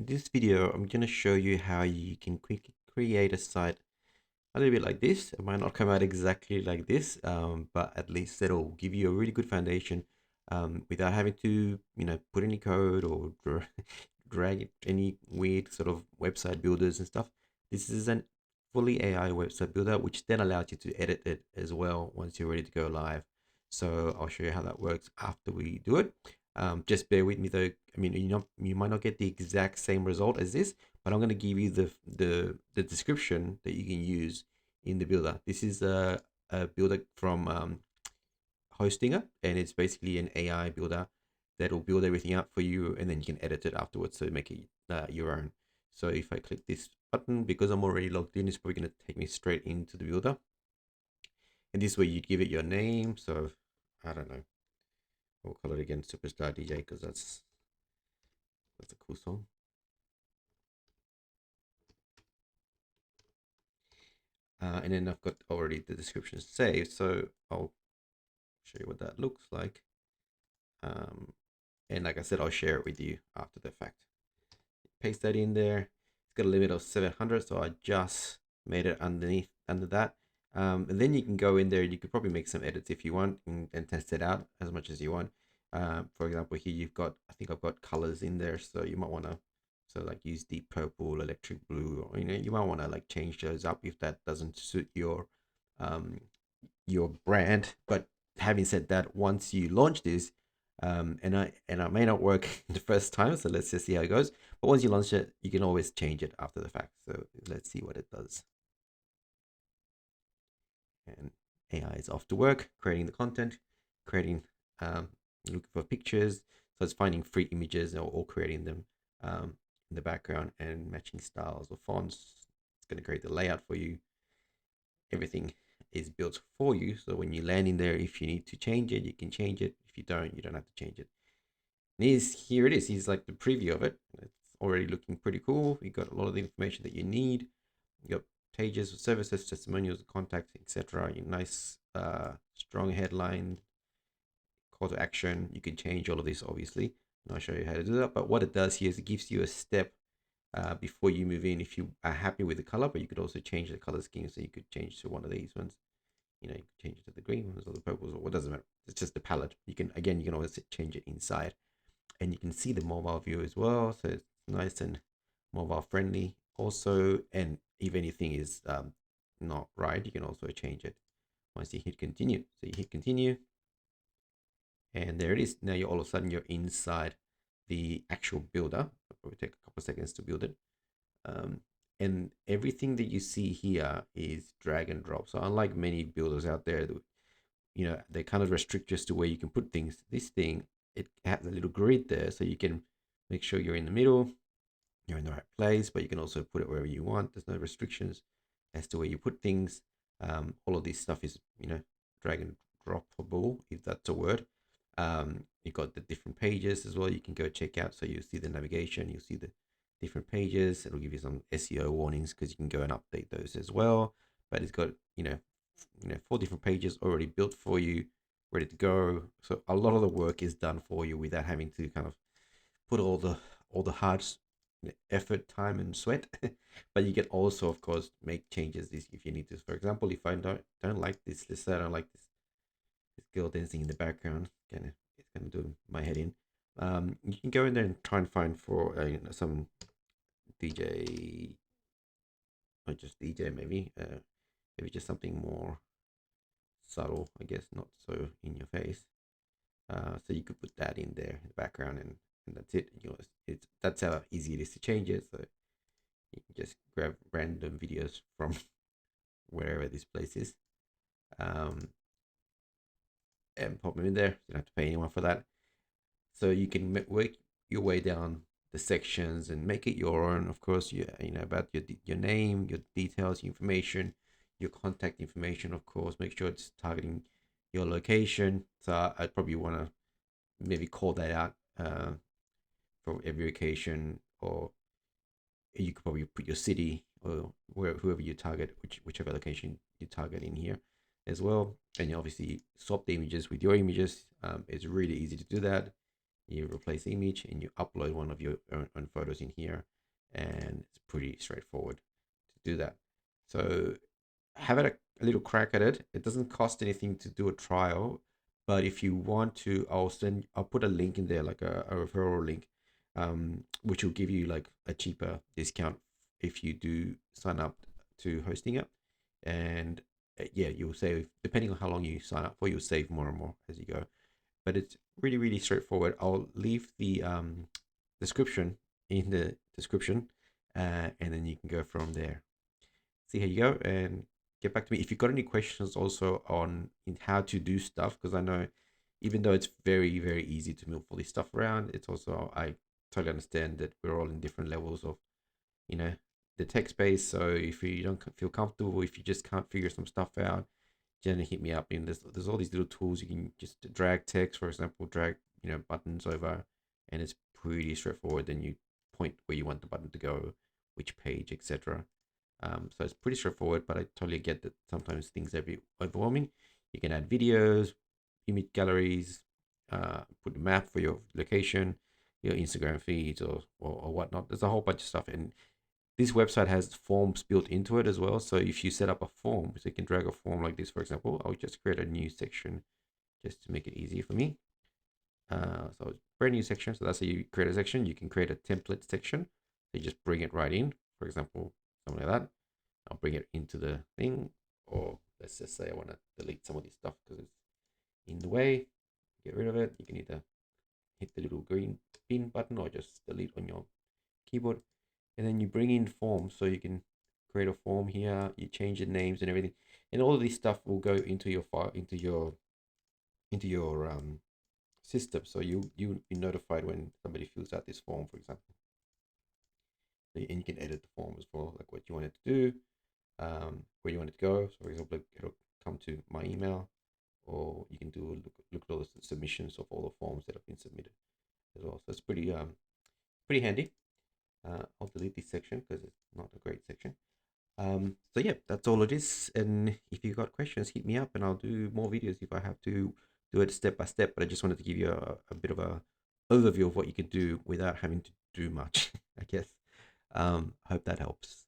this video, I'm going to show you how you can quickly create a site a little bit like this. It might not come out exactly like this, but at least it'll give you a really good foundation without having to, put any code or drag any weird sort of website builders and stuff. This is an fully AI website builder, which then allows you to edit it as well once you're ready to go live. So I'll show you how that works after we do it. Just bear with me though. I mean, you might not get the exact same result as this, but I'm going to give you the description that you can use in the builder. This is a builder from Hostinger, and it's basically an AI builder that will build everything out for you, and then you can edit it afterwards to make it your own. So if I click this button, because I'm already logged in, it's probably going to take me straight into the builder. And this way you give it your name. So I don't know. We'll call it again Superstar DJ because that's a cool song. And then I've got already the description saved, so I'll show you what that looks like. And like I said, I'll share it with you after the fact. Paste that in there. It's got a limit of 700, so I just made it under that. And then you can go in there. You could probably make some edits if you want and test it out as much as you want. For example, here you've got, I think I've got colors in there, so you might want to, so like use deep purple, electric blue, or you might want to like change those up if that doesn't suit your brand. But having said that, once you launch this, and I may not work the first time, so let's just see how it goes. But once you launch it, you can always change it after the fact. So let's see what it does. And AI is off to work, creating the content, creating, looking for pictures. So it's finding free images or creating them in the background and matching styles or fonts. It's going to create the layout for you. Everything is built for you. So when you land in there, if you need to change it, you can change it. If you don't have to change it. And here it is. Here's like the preview of it. It's already looking pretty cool. You got a lot of the information that you need. You got pages of services, testimonials, contacts, etc. Nice, strong headline, call to action. You can change all of this, obviously. And I'll show you how to do that. But what it does here is it gives you a step before you move in. If you are happy with the color, but you could also change the color scheme. So you could change to one of these ones. You can change it to the green ones or the purples or what doesn't matter. It's just the palette. You can always change it inside, and you can see the mobile view as well. So it's nice and mobile friendly also. And if anything is not right, you can also change it once you hit continue. So you hit continue, and there it is. Now you're all of a sudden you're inside the actual builder. It'll probably take a couple of seconds to build it. And everything that you see here is drag and drop. So unlike many builders out there that they kind of restrict just to where you can put things, this thing, it has a little grid there, so you can make sure you're in the middle, you're in the right place, but you can also put it wherever you want. There's no restrictions as to where you put things. All of this stuff is drag and droppable, if that's a word. You've got the different pages as well you can go check out. So you see the navigation, you see the different pages. It'll give you some SEO warnings because you can go and update those as well. But it's got 4 different pages already built for you, ready to go. So a lot of the work is done for you without having to kind of put all the hard effort, time, and sweat. But you can also, of course, make changes if you need to. For example, if I don't like this, let's say I don't like this girl dancing in the background, it's gonna do my head in. You can go in there and try and find for some DJ, or just DJ maybe, maybe just something more subtle, I guess, not so in your face. So you could put that in there in the background, and that's it. That's how easy it is to change it. So you can just grab random videos from wherever this place is, and pop them in there. You don't have to pay anyone for that. So you can work your way down the sections and make it your own. Of course, about your name, your details, your information, your contact information. Of course, make sure it's targeting your location. So I'd probably want to maybe call that out for every occasion, or you could probably put your city or whoever you target, whichever location you target in here as well. And you obviously swap the images with your images. It's really easy to do that. You replace the image and you upload one of your own photos in here. and it's pretty straightforward to do that. So have a little crack at it. It doesn't cost anything to do a trial, but if you want to, I'll put a link in there, like a referral link, which will give you like a cheaper discount if you do sign up to hosting it. And yeah, you'll save, depending on how long you sign up for, you'll save more and more as you go. But it's really straightforward. I'll leave the description in the description, and then you can go from there. See how you go and get back to me if you've got any questions also on in how to do stuff, because I know even though it's very easy to move all this stuff around, it's also, I totally understand that we're all in different levels of, you know, the tech space. So if you don't feel comfortable, if you just can't figure some stuff out, generally hit me up. And there's all these little tools you can just drag text, for example, drag, you know, buttons over, and it's pretty straightforward. Then you point where you want the button to go, which page, etc. So it's pretty straightforward, but I totally get that sometimes things are a bit overwhelming. You can add videos, image galleries, put a map for your location, your Instagram feeds, or whatnot. There's a whole bunch of stuff, and this website has forms built into it as well. So if you set up a form, so you can drag a form like this, for example, I'll just create a new section just to make it easier for me. So it's a brand new section. So that's how you create a section. You can create a template section. So you just bring it right in, for example, something like that. I'll bring it into the thing, or let's just say I want to delete some of this stuff because it's in the way. Get rid of it. You can either hit the little green pin button or just delete on your keyboard. And then you bring in forms, so you can create a form here. You change the names and everything, and all of this stuff will go into your file, into your system. So you be notified when somebody fills out this form, for example. And you can edit the form as well, like what you want it to do, where you want it to go. So for example, it'll come to my email, or you can do look at all the submissions of all the forms that have been submitted as well. So it's pretty handy. I'll delete this section because it's not a great section. So yeah, that's all it is. And if you've got questions, hit me up and I'll do more videos if I have to do it step by step. But I just wanted to give you a bit of a overview of what you can do without having to do much, I guess. Hope that helps.